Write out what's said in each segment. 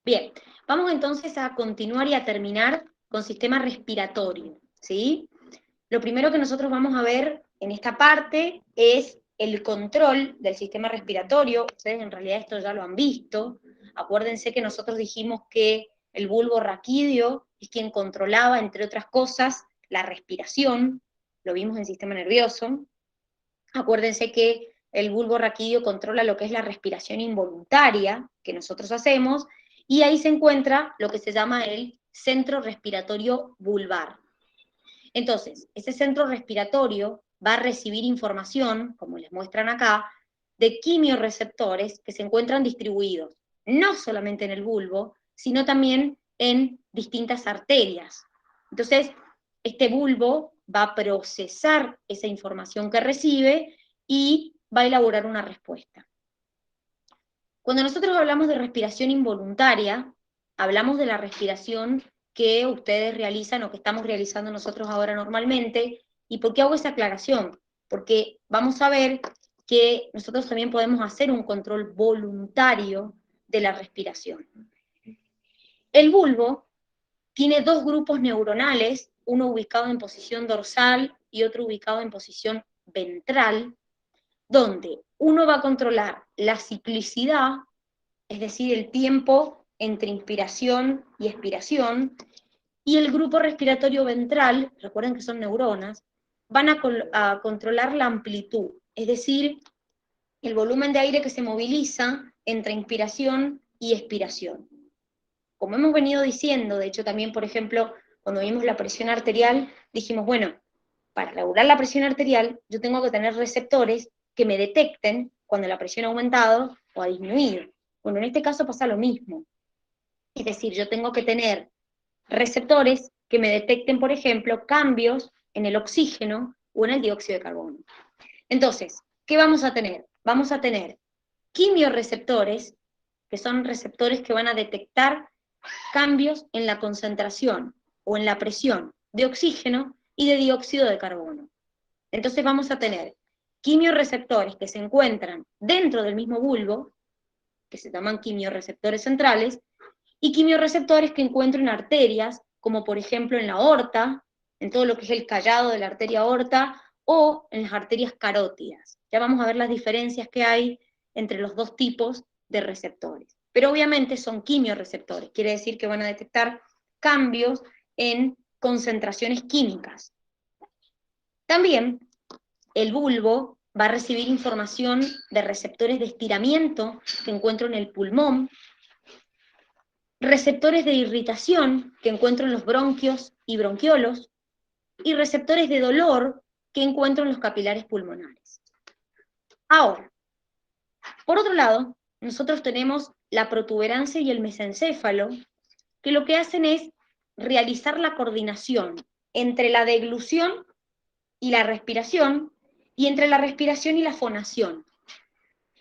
Bien, vamos entonces a continuar y a terminar con sistema respiratorio, ¿sí? Lo primero que nosotros vamos a ver en esta parte es el control del sistema respiratorio. Ustedes en realidad esto ya lo han visto. Acuérdense que nosotros dijimos que el bulbo raquídeo es quien controlaba, entre otras cosas, la respiración. Lo vimos en el sistema nervioso. Acuérdense que el bulbo raquídeo controla lo que es la respiración involuntaria que nosotros hacemos, y ahí se encuentra lo que se llama el centro respiratorio vulvar. Entonces, ese centro respiratorio va a recibir información, como les muestran acá, de quimiorreceptores que se encuentran distribuidos, no solamente en el bulbo, sino también en distintas arterias. Entonces, este bulbo va a procesar esa información que recibe y va a elaborar una respuesta. Cuando nosotros hablamos de respiración involuntaria, hablamos de la respiración que ustedes realizan o que estamos realizando nosotros ahora normalmente. ¿Y por qué hago esa aclaración? Porque vamos a ver que nosotros también podemos hacer un control voluntario de la respiración. El bulbo tiene dos grupos neuronales, uno ubicado en posición dorsal y otro ubicado en posición ventral, donde uno va a controlar la ciclicidad, es decir, el tiempo entre inspiración y expiración, y el grupo respiratorio ventral, recuerden que son neuronas, van a controlar la amplitud, es decir, el volumen de aire que se moviliza entre inspiración y expiración. Como hemos venido diciendo, de hecho también, por ejemplo, cuando vimos la presión arterial, dijimos, bueno, para regular la presión arterial, yo tengo que tener receptores que me detecten cuando la presión ha aumentado o ha disminuido. Bueno, en este caso pasa lo mismo. Es decir, yo tengo que tener receptores que me detecten, por ejemplo, cambios en el oxígeno o en el dióxido de carbono. Entonces, ¿qué vamos a tener? Vamos a tener quimiorreceptores, que son receptores que van a detectar cambios en la concentración o en la presión de oxígeno y de dióxido de carbono. Entonces vamos a tener quimiorreceptores que se encuentran dentro del mismo bulbo, que se llaman quimiorreceptores centrales, y quimiorreceptores que encuentro en arterias, como por ejemplo en la aorta, en todo lo que es el callado de la arteria aorta, o en las arterias carótidas. Ya vamos a ver las diferencias que hay entre los dos tipos de receptores. Pero obviamente son quimiorreceptores, quiere decir que van a detectar cambios en concentraciones químicas. También el bulbo va a recibir información de receptores de estiramiento que encuentro en el pulmón, receptores de irritación que encuentro en los bronquios y bronquiolos, y receptores de dolor que encuentro en los capilares pulmonares. Ahora, por otro lado, nosotros tenemos la protuberancia y el mesencéfalo, que lo que hacen es realizar la coordinación entre la deglución y la respiración, y entre la respiración y la fonación.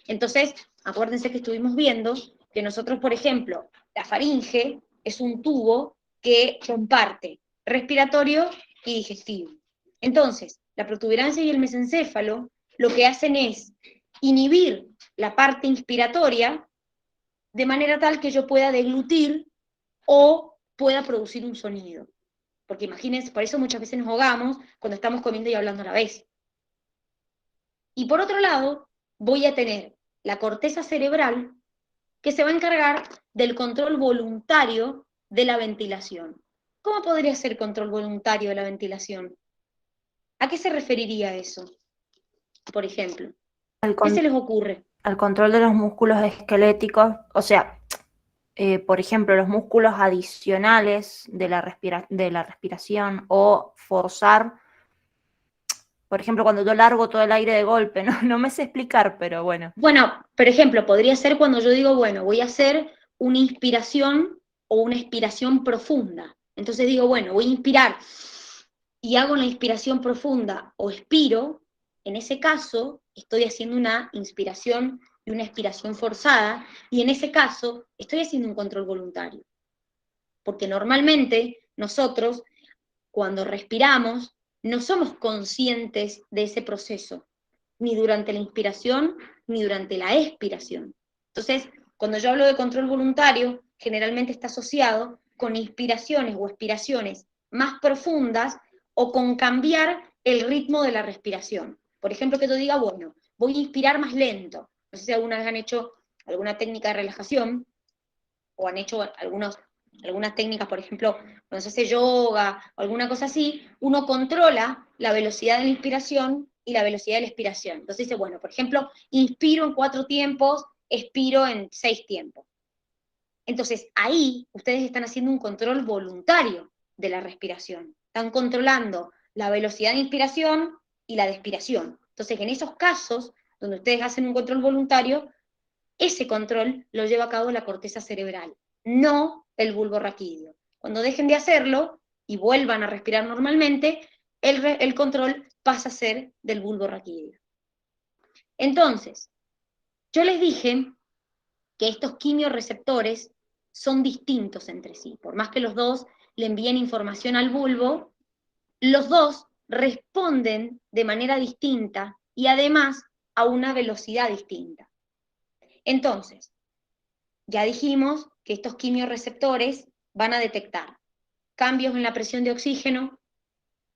Entonces, acuérdense que estuvimos viendo que nosotros, por ejemplo, la faringe es un tubo que comparte respiratorio y digestivo. Entonces, la protuberancia y el mesencéfalo lo que hacen es inhibir la parte inspiratoria de manera tal que yo pueda deglutir o pueda producir un sonido. Porque imagínense, por eso muchas veces nos ahogamos cuando estamos comiendo y hablando a la vez. Y por otro lado, voy a tener la corteza cerebral que se va a encargar del control voluntario de la ventilación. ¿Cómo podría ser control voluntario de la ventilación? ¿A qué se referiría eso? Por ejemplo, Al, ¿qué se con- les ocurre? al control de los músculos esqueléticos, o sea, por ejemplo, los músculos adicionales de de la respiración o forzar, por ejemplo, cuando yo largo todo el aire de golpe, no, no me sé explicar, pero bueno. Bueno, por ejemplo, podría ser cuando yo digo, bueno, voy a hacer una inspiración o una expiración profunda. Entonces digo, bueno, voy a inspirar y hago una inspiración profunda o expiro, en ese caso estoy haciendo una inspiración y una expiración forzada, y en ese caso estoy haciendo un control voluntario. Porque normalmente nosotros, cuando respiramos, no somos conscientes de ese proceso, ni durante la inspiración, ni durante la expiración. Entonces, cuando yo hablo de control voluntario, generalmente está asociado con inspiraciones o expiraciones más profundas o con cambiar el ritmo de la respiración. Por ejemplo, que yo diga, bueno, voy a inspirar más lento. No sé si alguna vez han hecho alguna técnica de relajación o han hecho algunas técnicas, por ejemplo, cuando se hace yoga o alguna cosa así, uno controla la velocidad de la inspiración y la velocidad de la expiración. Entonces dice, bueno, por ejemplo, inspiro en 4 tiempos, expiro en 6 tiempos. Entonces ahí ustedes están haciendo un control voluntario de la respiración. Están controlando la velocidad de inspiración y la de expiración. Entonces en esos casos donde ustedes hacen un control voluntario, ese control lo lleva a cabo la corteza cerebral, no el bulbo raquídeo. Cuando dejen de hacerlo y vuelvan a respirar normalmente, el control pasa a ser del bulbo raquídeo. Entonces, yo les dije que estos quimiorreceptores son distintos entre sí. Por más que los dos le envíen información al bulbo, los dos responden de manera distinta y además a una velocidad distinta. Entonces, ya dijimos que estos quimiorreceptores van a detectar cambios en la presión de oxígeno,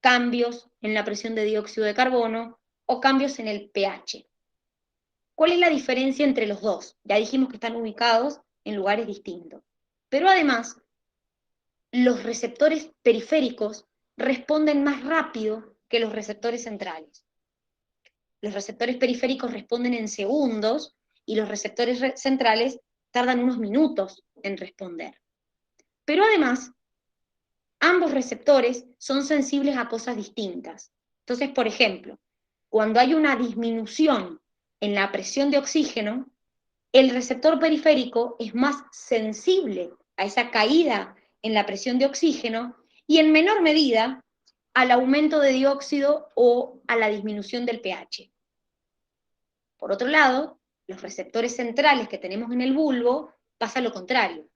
cambios en la presión de dióxido de carbono o cambios en el pH. ¿Cuál es la diferencia entre los dos? Ya dijimos que están ubicados en lugares distintos. Pero además, los receptores periféricos responden más rápido que los receptores centrales. Los receptores periféricos responden en segundos y los receptores centrales tardan unos minutos en responder. Pero además, ambos receptores son sensibles a cosas distintas. Entonces, por ejemplo, cuando hay una disminución en la presión de oxígeno, el receptor periférico es más sensible a esa caída en la presión de oxígeno y en menor medida al aumento de dióxido o a la disminución del pH. Por otro lado, los receptores centrales que tenemos en el bulbo pasa lo contrario.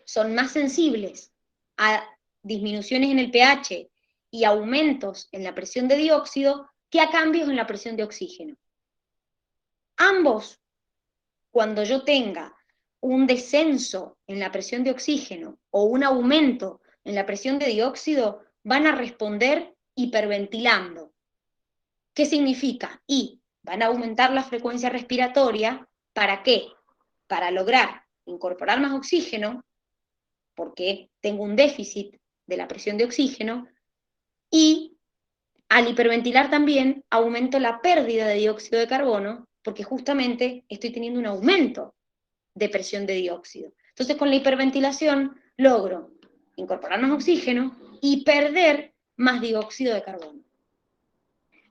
Son más sensibles a disminuciones en el pH y aumentos en la presión de dióxido que a cambios en la presión de oxígeno. Ambos, cuando yo tenga un descenso en la presión de oxígeno o un aumento en la presión de dióxido, van a responder hiperventilando. ¿Qué significa? Y van a aumentar la frecuencia respiratoria. ¿Para qué? Para lograr incorporar más oxígeno, porque tengo un déficit de la presión de oxígeno, y al hiperventilar también aumento la pérdida de dióxido de carbono, porque justamente estoy teniendo un aumento de presión de dióxido. Entonces con la hiperventilación logro incorporar más oxígeno y perder más dióxido de carbono.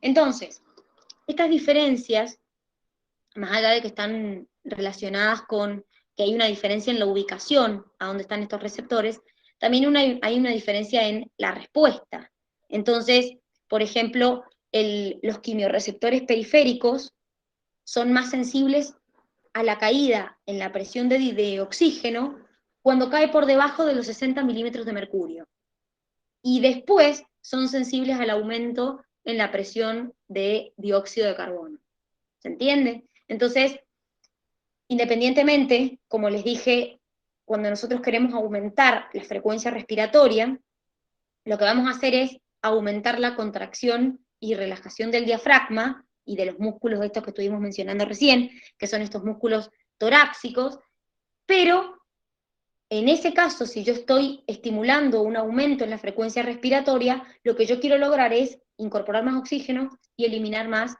Entonces, estas diferencias, más allá de que están relacionadas con que hay una diferencia en la ubicación a donde están estos receptores, también hay una diferencia en la respuesta. Entonces, por ejemplo, los quimiorreceptores periféricos son más sensibles a la caída en la presión de oxígeno cuando cae por debajo de los 60 milímetros de mercurio. Y después son sensibles al aumento en la presión de dióxido de carbono. ¿Se entiende? Entonces, independientemente, como les dije, cuando nosotros queremos aumentar la frecuencia respiratoria, lo que vamos a hacer es aumentar la contracción y relajación del diafragma y de los músculos estos que estuvimos mencionando recién, que son estos músculos torácicos, pero en ese caso, si yo estoy estimulando un aumento en la frecuencia respiratoria, lo que yo quiero lograr es incorporar más oxígeno y eliminar más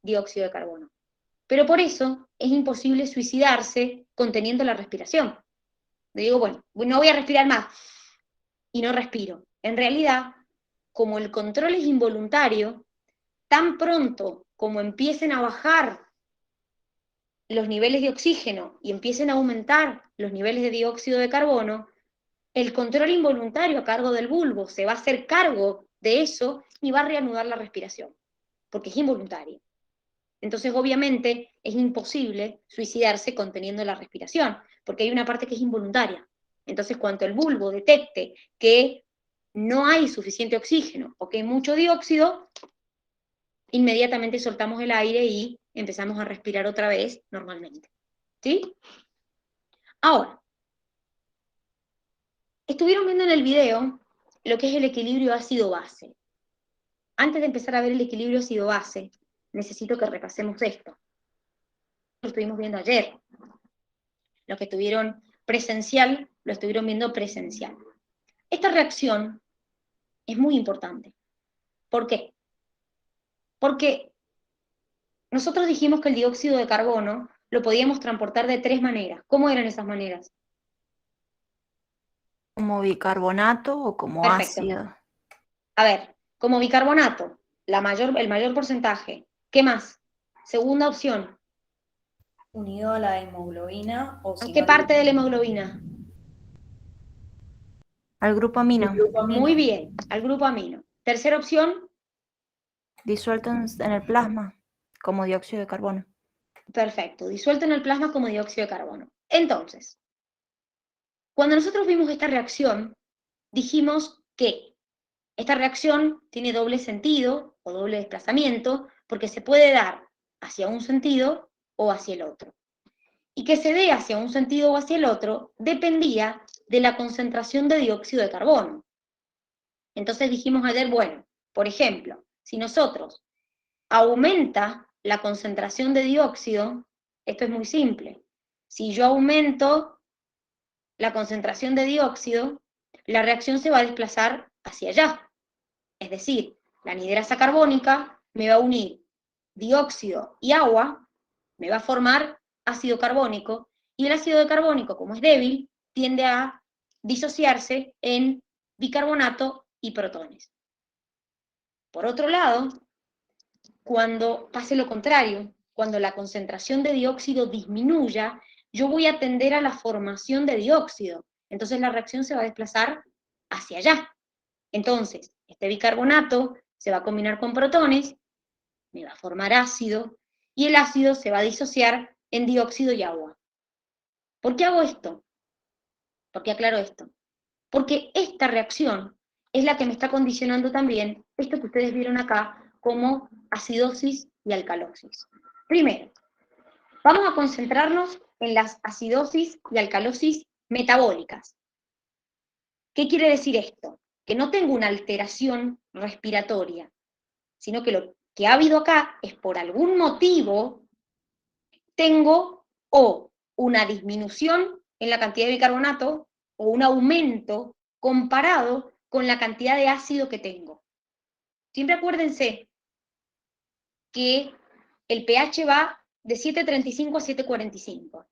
dióxido de carbono. Pero por eso es imposible suicidarse conteniendo la respiración. Le digo, bueno, no voy a respirar más, y no respiro. En realidad, como el control es involuntario, tan pronto como empiecen a bajar los niveles de oxígeno y empiecen a aumentar los niveles de dióxido de carbono, el control involuntario a cargo del bulbo se va a hacer cargo de eso y va a reanudar la respiración, porque es involuntario. Entonces, obviamente, es imposible suicidarse conteniendo la respiración, porque hay una parte que es involuntaria. Entonces, cuando el bulbo detecte que no hay suficiente oxígeno o que hay mucho dióxido, inmediatamente soltamos el aire y empezamos a respirar otra vez normalmente. ¿Sí? Ahora, Estuvieron viendo en el video lo que es el equilibrio ácido-base. Antes de empezar a ver el equilibrio ácido-base, necesito que repasemos esto. Lo estuvimos viendo ayer. Los que estuvieron presencial, lo estuvieron viendo presencial. Esta reacción es muy importante. ¿Por qué? Porque nosotros dijimos que el dióxido de carbono lo podíamos transportar de 3 maneras. ¿Cómo eran esas maneras? ¿Como bicarbonato o como Perfecto. ácido? A ver, como bicarbonato, el mayor porcentaje. ¿Qué más? Segunda opción. Unido a la hemoglobina o ¿A si qué no parte de la hemoglobina? Al grupo amino, el grupo amino. Muy bien, al grupo amino. Tercera opción, disuelto en el plasma, como dióxido de carbono. perfecto, disuelto en el plasma como dióxido de carbono. Entonces, cuando nosotros vimos esta reacción, dijimos que esta reacción tiene doble sentido o doble desplazamiento porque se puede dar hacia un sentido o hacia el otro. Y que se dé hacia un sentido o hacia el otro dependía de la concentración de dióxido de carbono. Entonces dijimos ayer, bueno, por ejemplo, si nosotros aumenta la concentración de dióxido, esto es muy simple. Si yo aumento la concentración de dióxido, la reacción se va a desplazar hacia allá. Es decir, la anhidrasa carbónica me va a unir dióxido y agua, me va a formar ácido carbónico, y el ácido carbónico, como es débil, tiende a disociarse en bicarbonato y protones. Por otro lado, cuando pase lo contrario, cuando la concentración de dióxido disminuya, yo voy a tender a la formación de dióxido. Entonces la reacción se va a desplazar hacia allá. Entonces, este bicarbonato se va a combinar con protones, me va a formar ácido, y el ácido se va a disociar en dióxido y agua. ¿Por qué hago esto? ¿Por qué aclaro esto? Porque esta reacción es la que me está condicionando también esto que ustedes vieron acá como acidosis y alcalosis. Primero, vamos a concentrarnos en las acidosis y alcalosis metabólicas. ¿Qué quiere decir esto? Que no tengo una alteración respiratoria, sino que lo que ha habido acá es por algún motivo tengo o una disminución en la cantidad de bicarbonato o un aumento comparado con la cantidad de ácido que tengo. Siempre acuérdense que el pH va de 7,35 a 7,45.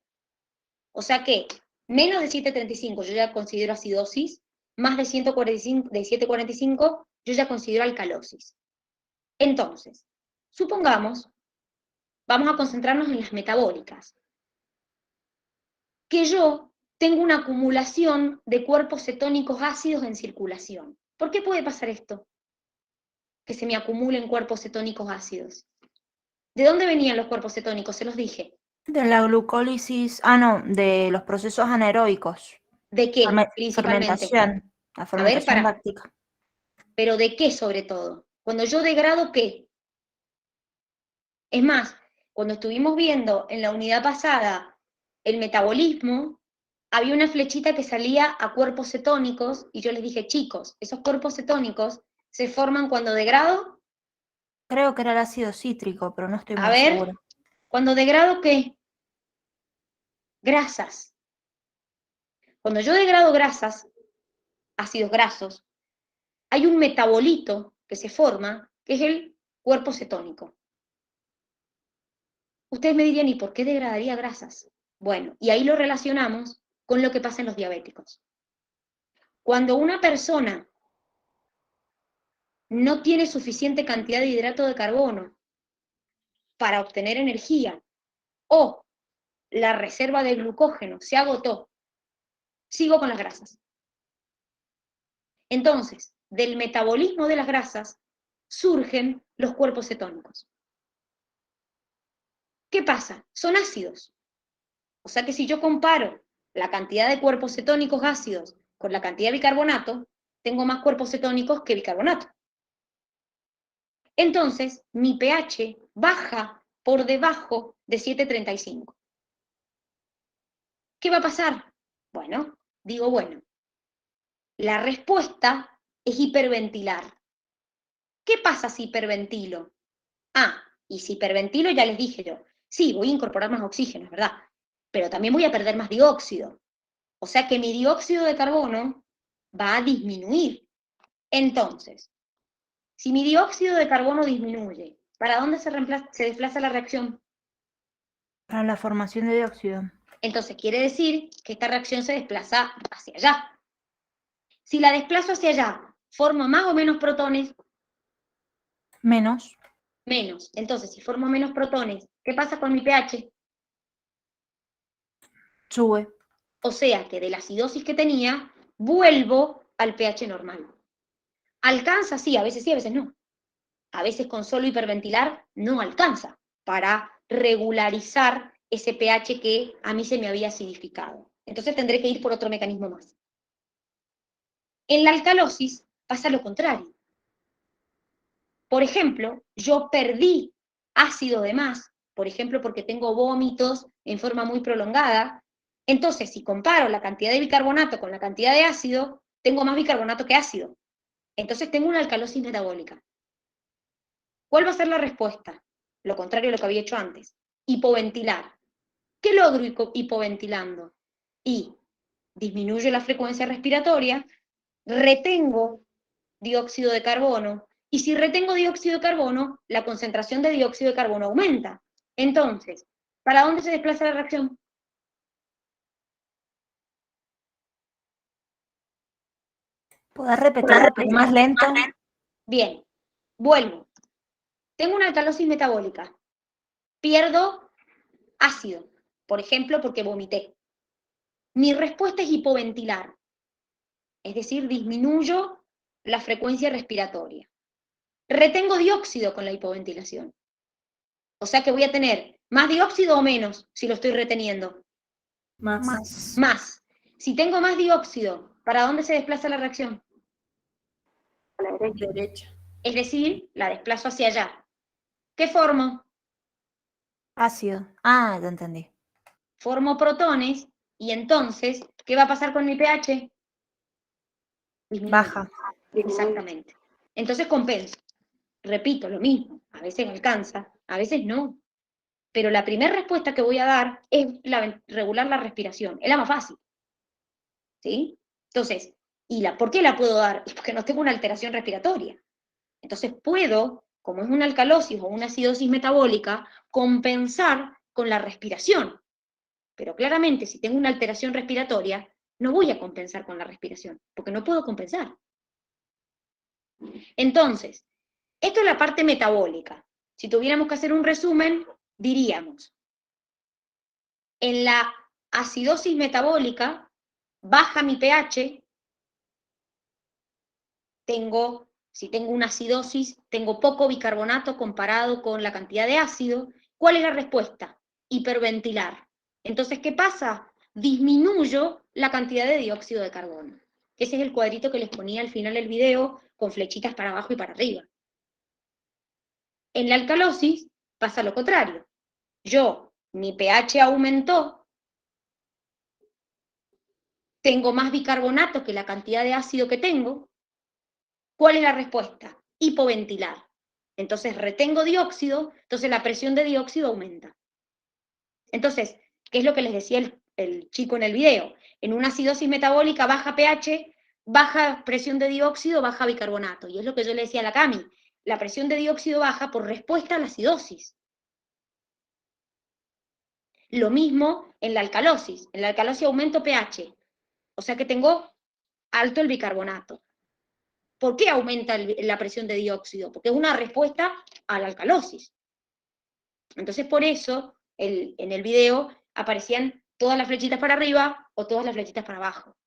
O sea que menos de 7,35 yo ya considero acidosis, más de 7,45 yo ya considero alcalosis. Entonces, supongamos, vamos a concentrarnos en las metabólicas, que yo tengo una acumulación de cuerpos cetónicos ácidos en circulación. ¿Por qué puede pasar esto? Que se me acumulen cuerpos cetónicos ácidos. ¿De dónde venían los cuerpos cetónicos? Se los dije. De la glucólisis, no, de los procesos anaeróbicos. ¿De qué, principalmente? Fermentación, la A ver, fermentación para. láctica. ¿Pero de qué sobre todo? Cuando yo degrado, ¿qué? Es más, cuando estuvimos viendo en la unidad pasada el metabolismo, había una flechita que salía a cuerpos cetónicos y yo les dije, chicos, esos cuerpos cetónicos se forman cuando degrado. Creo que era el ácido cítrico, pero no estoy A muy ver, segura. cuando degrado, ¿qué? Grasas. Cuando yo degrado grasas, ácidos grasos, hay un metabolito que se forma, que es el cuerpo cetónico. Ustedes me dirían, ¿y por qué degradaría grasas? Bueno, y ahí lo relacionamos con lo que pasa en los diabéticos. Cuando una persona no tiene suficiente cantidad de hidrato de carbono para obtener energía, o la reserva de glucógeno se agotó, sigo con las grasas. Entonces, del metabolismo de las grasas surgen los cuerpos cetónicos. ¿Qué pasa? Son ácidos. O sea que si yo comparo la cantidad de cuerpos cetónicos ácidos con la cantidad de bicarbonato, tengo más cuerpos cetónicos que bicarbonato. Entonces, mi pH baja por debajo de 7,35. ¿Qué va a pasar? Bueno, La respuesta es hiperventilar. ¿Qué pasa si hiperventilo? Y si hiperventilo ya les dije yo, sí, voy a incorporar más oxígeno, es verdad, pero también voy a perder más dióxido. O sea que mi dióxido de carbono va a disminuir. Entonces, si mi dióxido de carbono disminuye, ¿para dónde se desplaza la reacción? Para la formación de dióxido. Entonces quiere decir que esta reacción se desplaza hacia allá. Si la desplazo hacia allá, ¿formo más o menos protones? Menos. Menos. Entonces, si formo menos protones, ¿qué pasa con mi pH? Sube. O sea que de la acidosis que tenía, vuelvo al pH normal. ¿Alcanza? Sí, a veces no. A veces con solo hiperventilar no alcanza para regularizar ese pH que a mí se me había acidificado. Entonces tendré que ir por otro mecanismo más. En la alcalosis pasa lo contrario. Por ejemplo, yo perdí ácido de más, por ejemplo, porque tengo vómitos en forma muy prolongada. Entonces, si comparo la cantidad de bicarbonato con la cantidad de ácido, tengo más bicarbonato que ácido. Entonces tengo una alcalosis metabólica. ¿Cuál va a ser la respuesta? Lo contrario a lo que había hecho antes. Hipoventilar. ¿Qué logro hipoventilando? Y disminuyo la frecuencia respiratoria, retengo dióxido de carbono, y si retengo dióxido de carbono, la concentración de dióxido de carbono aumenta. Entonces, ¿para dónde se desplaza la reacción? ¿Podés repetirlo pero más lento? Bien, vuelvo. Tengo una alcalosis metabólica. Pierdo ácido, por ejemplo, porque vomité. Mi respuesta es hipoventilar, es decir, disminuyo la frecuencia respiratoria. Retengo dióxido con la hipoventilación. O sea que voy a tener más dióxido o menos si lo estoy reteniendo. Más. Más. Si tengo más dióxido, ¿para dónde se desplaza la reacción? A la derecha. Es decir, la desplazo hacia allá. ¿Qué formo? Ácido. Ya entendí. Formo protones y entonces, ¿qué va a pasar con mi pH? Disminuye. Baja. Exactamente. Entonces compenso. Repito, lo mismo. A veces alcanza, a veces no. Pero la primera respuesta que voy a dar es regular la respiración. Es la más fácil. ¿Sí? Entonces, ¿por qué la puedo dar? Es porque no tengo una alteración respiratoria. Entonces puedo, como es una alcalosis o una acidosis metabólica, compensar con la respiración. Pero claramente, si tengo una alteración respiratoria, no voy a compensar con la respiración, porque no puedo compensar. Entonces, esto es la parte metabólica. Si tuviéramos que hacer un resumen, diríamos, en la acidosis metabólica, baja mi pH, si tengo una acidosis, tengo poco bicarbonato comparado con la cantidad de ácido. ¿Cuál es la respuesta? Hiperventilar. Entonces, ¿qué pasa? Disminuyo la cantidad de dióxido de carbono. Ese es el cuadrito que les ponía al final del video con flechitas para abajo y para arriba. En la alcalosis pasa lo contrario. Mi pH aumentó, tengo más bicarbonato que la cantidad de ácido que tengo. ¿Cuál es la respuesta? Hipoventilar. Entonces retengo dióxido, entonces la presión de dióxido aumenta. Entonces, ¿qué es lo que les decía el chico en el video? En una acidosis metabólica baja pH, baja presión de dióxido, baja bicarbonato. Y es lo que yo le decía a la Cami, la presión de dióxido baja por respuesta a la acidosis. Lo mismo en la alcalosis. En la alcalosis aumento pH, o sea que tengo alto el bicarbonato. ¿Por qué aumenta la presión de dióxido? Porque es una respuesta a la alcalosis. Entonces, por eso, en el video aparecían todas las flechitas para arriba o todas las flechitas para abajo.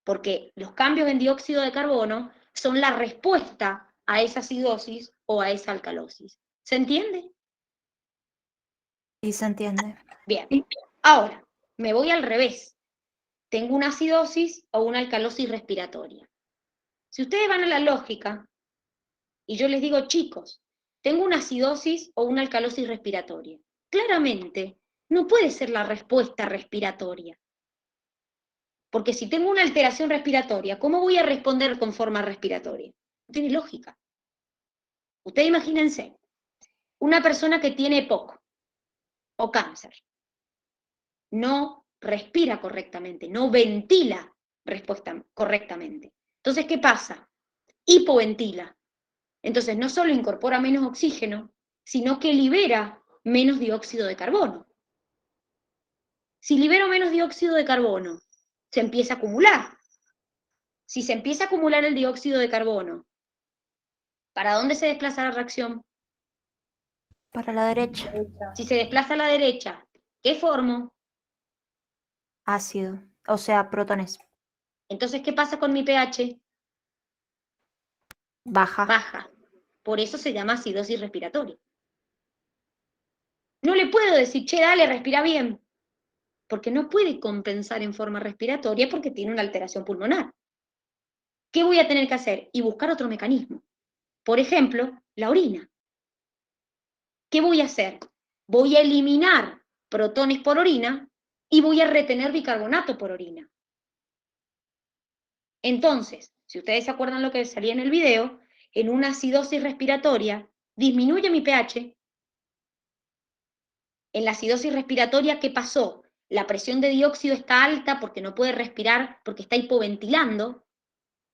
Porque los cambios en dióxido de carbono son la respuesta a esa acidosis o a esa alcalosis. ¿Se entiende? Sí, se entiende. Bien. Ahora, me voy al revés. Tengo una acidosis o una alcalosis respiratoria. Si ustedes van a la lógica, y yo les digo, chicos, tengo una acidosis o una alcalosis respiratoria, claramente no puede ser la respuesta respiratoria. Porque si tengo una alteración respiratoria, ¿cómo voy a responder con forma respiratoria? No tiene lógica. Ustedes imagínense, una persona que tiene EPOC o cáncer, no respira correctamente, no ventila correctamente. Entonces, ¿qué pasa? Hipoventila. Entonces, no solo incorpora menos oxígeno, sino que libera menos dióxido de carbono. Si libero menos dióxido de carbono, se empieza a acumular. Si se empieza a acumular el dióxido de carbono, ¿para dónde se desplaza la reacción? Para la derecha. Si se desplaza a la derecha, ¿qué formo? Ácido. O sea, protones. Entonces, ¿qué pasa con mi pH? Baja. Baja. Por eso se llama acidosis respiratoria. No le puedo decir, che, dale, respira bien, porque no puede compensar en forma respiratoria porque tiene una alteración pulmonar. ¿Qué voy a tener que hacer? Y buscar otro mecanismo. Por ejemplo, la orina. ¿Qué voy a hacer? Voy a eliminar protones por orina y voy a retener bicarbonato por orina. Entonces, si ustedes se acuerdan lo que salía en el video, en una acidosis respiratoria disminuye mi pH. En la acidosis respiratoria, ¿qué pasó? La presión de dióxido está alta porque no puede respirar, porque está hipoventilando.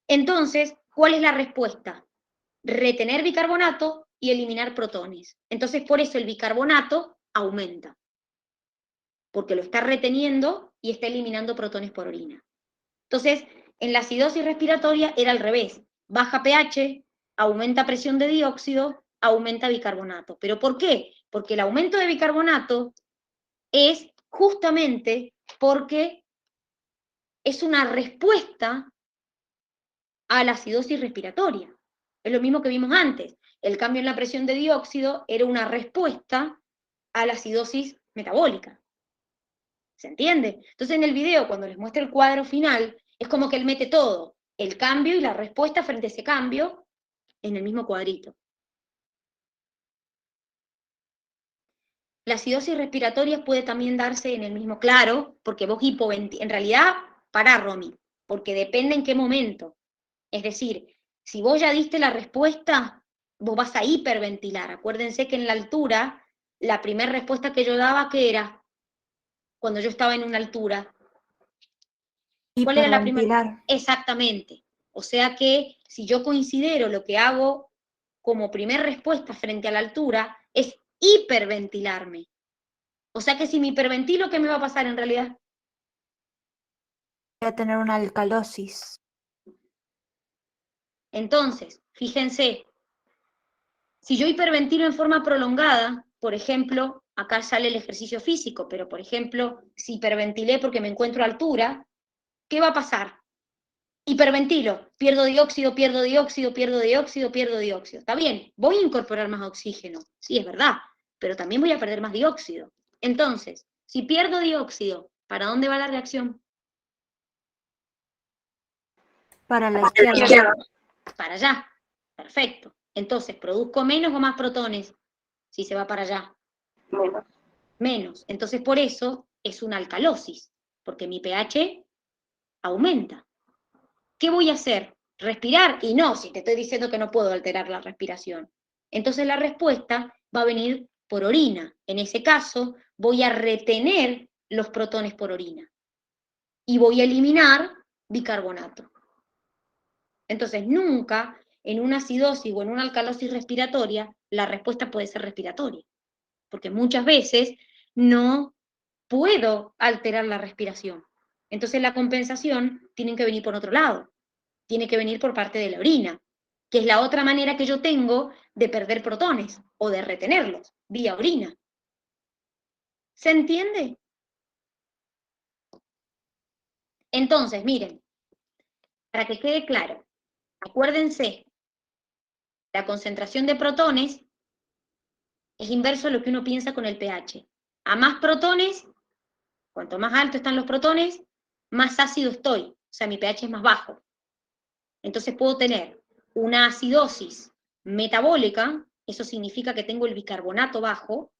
Entonces, ¿cuál es la respuesta? Retener bicarbonato y eliminar protones. Entonces, por eso el bicarbonato aumenta, porque lo está reteniendo y está eliminando protones por orina. Entonces, en la acidosis respiratoria era al revés. Baja pH, aumenta presión de dióxido, aumenta bicarbonato. ¿Pero por qué? Porque el aumento de bicarbonato es justamente porque es una respuesta a la acidosis respiratoria. Es lo mismo que vimos antes. El cambio en la presión de dióxido era una respuesta a la acidosis metabólica. ¿Se entiende? Entonces en el video, cuando les muestro el cuadro final, es como que él mete todo, el cambio y la respuesta frente a ese cambio, en el mismo cuadrito. La acidosis respiratoria puede también darse en el mismo, claro, porque vos en realidad, pará, Romy, porque depende en qué momento. Es decir, si vos ya diste la respuesta, vos vas a hiperventilar. Acuérdense que en la altura, la primera respuesta que yo daba, ¿qué era? Cuando yo estaba en una altura. ¿Cuál era la primera? Hiperventilar. Exactamente. O sea que si yo considero lo que hago como primer respuesta frente a la altura, es hiperventilarme. O sea que si me hiperventilo, ¿qué me va a pasar en realidad? Voy a tener una alcalosis. Entonces, fíjense, si yo hiperventilo en forma prolongada, por ejemplo, acá sale el ejercicio físico, pero por ejemplo, si hiperventilé porque me encuentro a altura, ¿qué va a pasar? Hiperventilo, pierdo dióxido, pierdo dióxido, pierdo dióxido, pierdo dióxido. Está bien, voy a incorporar más oxígeno, sí, es verdad, pero también voy a perder más dióxido. Entonces, si pierdo dióxido, ¿para dónde va la reacción? Para la izquierda. Para allá. Perfecto. Entonces, ¿produzco menos o más protones si se va para allá? Menos. Menos. Entonces, por eso es una alcalosis, porque mi pH aumenta. ¿Qué voy a hacer? ¿Respirar? Y no, si te estoy diciendo que no puedo alterar la respiración. Entonces la respuesta va a venir por orina. En ese caso, voy a retener los protones por orina. Y voy a eliminar bicarbonato. Entonces, nunca en una acidosis o en una alcalosis respiratoria, la respuesta puede ser respiratoria. Porque muchas veces no puedo alterar la respiración. Entonces la compensación tiene que venir por otro lado. Tiene que venir por parte de la orina, que es la otra manera que yo tengo de perder protones o de retenerlos, vía orina. ¿Se entiende? Entonces, miren, para que quede claro, acuérdense, la concentración de protones es inverso a lo que uno piensa con el pH. A más protones, cuanto más alto están los protones, más ácido estoy, o sea, mi pH es más bajo. Entonces puedo tener una acidosis metabólica, eso significa que tengo el bicarbonato bajo,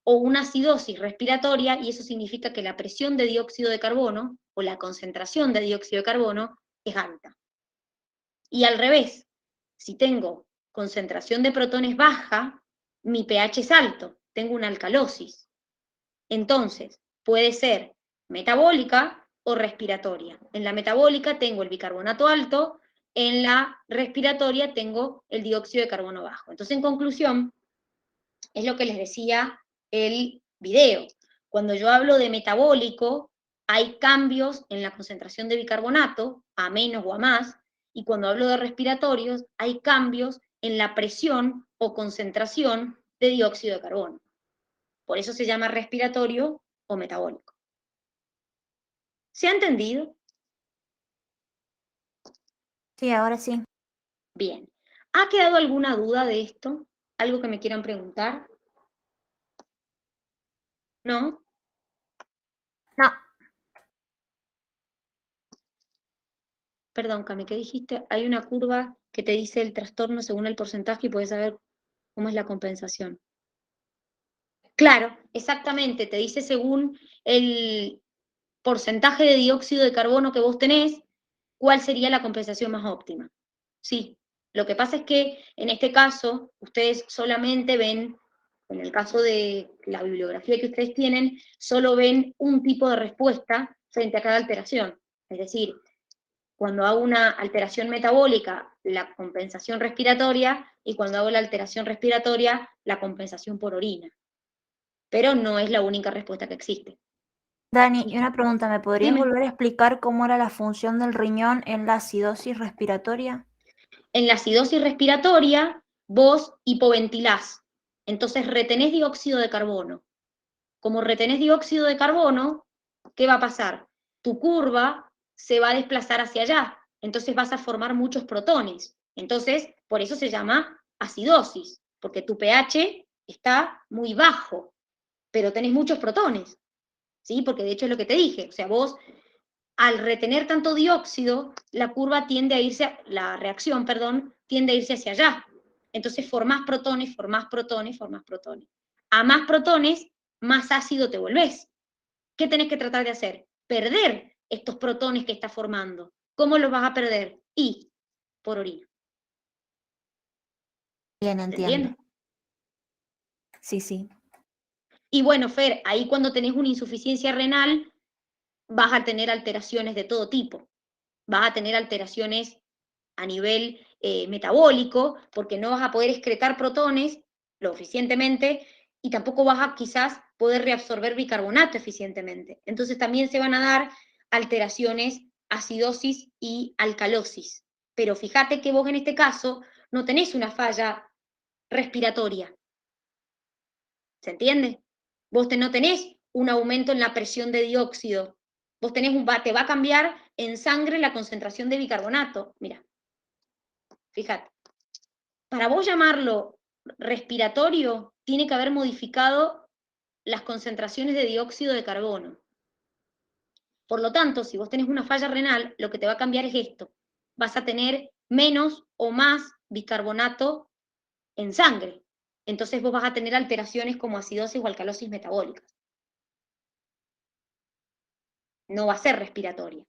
o una acidosis respiratoria, y eso significa que la presión de dióxido de carbono, o la concentración de dióxido de carbono, es alta. Y al revés, si tengo concentración de protones baja, mi pH es alto, tengo una alcalosis. Entonces, puede ser metabólica o respiratoria. En la metabólica tengo el bicarbonato alto, en la respiratoria tengo el dióxido de carbono bajo. Entonces, en conclusión, es lo que les decía el video. Cuando yo hablo de metabólico, hay cambios en la concentración de bicarbonato, a menos o a más, y cuando hablo de respiratorios, hay cambios en la presión o concentración de dióxido de carbono. Por eso se llama respiratorio o metabólico. ¿Se ha entendido? Sí, ahora sí. Bien. ¿Ha quedado alguna duda de esto? ¿Algo que me quieran preguntar? ¿No? No, Perdón, Cami, ¿qué dijiste? Hay una curva que te dice el trastorno según el porcentaje y puedes saber cómo es la compensación. Claro, exactamente, te dice según el porcentaje de dióxido de carbono que vos tenés, cuál sería la compensación más óptima. Sí, lo que pasa es que en este caso, ustedes solamente ven, en el caso de la bibliografía que ustedes tienen, solo ven un tipo de respuesta frente a cada alteración. Es decir, cuando hago una alteración metabólica, la compensación respiratoria, y cuando hago la alteración respiratoria, la compensación por orina. Pero no es la única respuesta que existe. Dani, y una pregunta, ¿me podrías Dime. volver a explicar cómo era la función del riñón en la acidosis respiratoria? En la acidosis respiratoria, vos hipoventilás, entonces retenés dióxido de carbono. Como retenés dióxido de carbono, ¿qué va a pasar? Tu curva se va a desplazar hacia allá, entonces vas a formar muchos protones. Entonces, por eso se llama acidosis, porque tu pH está muy bajo, pero tenés muchos protones, ¿sí? Porque de hecho es lo que te dije, o sea, vos al retener tanto dióxido, la curva tiende a irse, la reacción, perdón, tiende a irse hacia allá. Entonces formás protones, formás protones, formás protones. A más protones, más ácido te volvés. ¿Qué tenés que tratar de hacer? Perder estos protones que estás formando. ¿Cómo los vas a perder? Y por orina. Bien, ¿Se entiendo. entiende? Sí, sí. Y bueno, Fer, ahí cuando tenés una insuficiencia renal, vas a tener alteraciones de todo tipo. Vas a tener alteraciones a nivel metabólico, porque no vas a poder excretar protones lo eficientemente y tampoco vas a quizás poder reabsorber bicarbonato eficientemente. Entonces también se van a dar alteraciones, acidosis y alcalosis. Pero fíjate que vos en este caso no tenés una falla respiratoria. ¿Se entiende? Vos no tenés un aumento en la presión de dióxido. Vos tenés te va a cambiar en sangre la concentración de bicarbonato. Mira, fíjate. Para vos llamarlo respiratorio, tiene que haber modificado las concentraciones de dióxido de carbono. Por lo tanto, si vos tenés una falla renal, lo que te va a cambiar es esto. Vas a tener menos o más bicarbonato en sangre. Entonces vos vas a tener alteraciones como acidosis o alcalosis metabólicas. No va a ser respiratoria.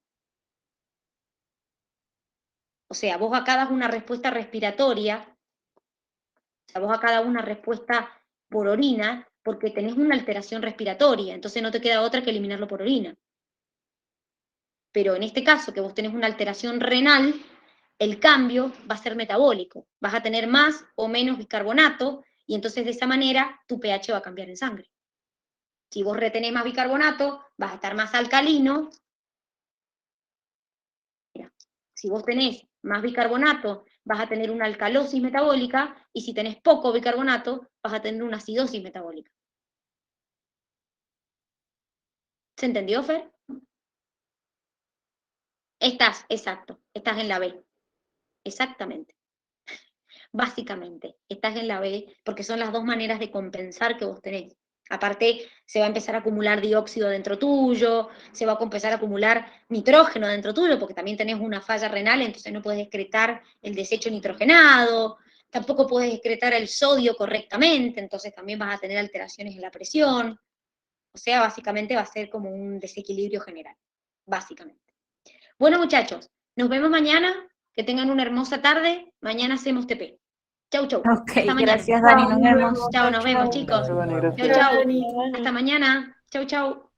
O sea, vos acá das una respuesta respiratoria, o sea, vos acá das una respuesta por orina, porque tenés una alteración respiratoria, entonces no te queda otra que eliminarlo por orina. Pero en este caso, que vos tenés una alteración renal, el cambio va a ser metabólico. Vas a tener más o menos bicarbonato, y entonces de esa manera tu pH va a cambiar en sangre. Si vos retenés más bicarbonato, vas a estar más alcalino. Mira, si vos tenés más bicarbonato, vas a tener una alcalosis metabólica, y si tenés poco bicarbonato, vas a tener una acidosis metabólica. ¿Se entendió, Fer? Exacto, estás en la B. Exactamente. Básicamente, estás en la B, porque son las dos maneras de compensar que vos tenés. Aparte, se va a empezar a acumular dióxido dentro tuyo, se va a empezar a acumular nitrógeno dentro tuyo, porque también tenés una falla renal, entonces no puedes excretar el desecho nitrogenado, tampoco puedes excretar el sodio correctamente, entonces también vas a tener alteraciones en la presión. O sea, básicamente va a ser como un desequilibrio general, básicamente. Bueno, muchachos, nos vemos mañana, que tengan una hermosa tarde, mañana hacemos TP. Chau, chau. Ok, Hasta mañana. gracias Dani, nos vemos. Chao, nos vemos, chicos. Chao, Dani, Chau, gracias. chau. Hasta mañana. Chau, chau.